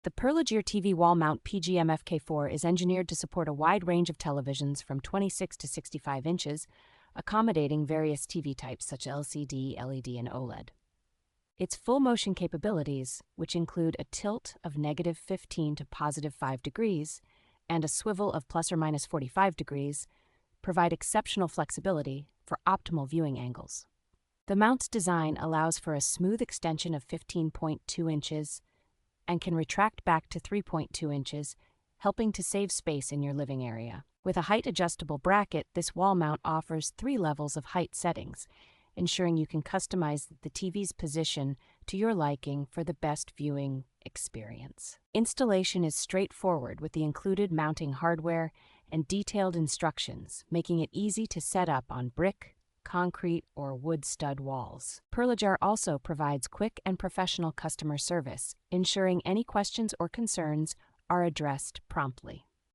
The Perlegear TV wall mount PGMFK4 is engineered to support a wide range of televisions from 26 to 65 inches, accommodating various TV types such as LCD, LED, and OLED. Its full motion capabilities, which include a tilt of -15 to +5 degrees and a swivel of ±45 degrees, provide exceptional flexibility for optimal viewing angles. The mount's design allows for a smooth extension of 15.2 inches and can retract back to 3.2 inches, helping to save space in your living area. With a height-adjustable bracket, this wall mount offers 3 levels of height settings, ensuring you can customize the TV's position to your liking for the best viewing experience. Installation is straightforward with the included mounting hardware and detailed instructions, making it easy to set up on brick, concrete, or wood stud walls. Perlegear also provides quick and professional customer service, ensuring any questions or concerns are addressed promptly.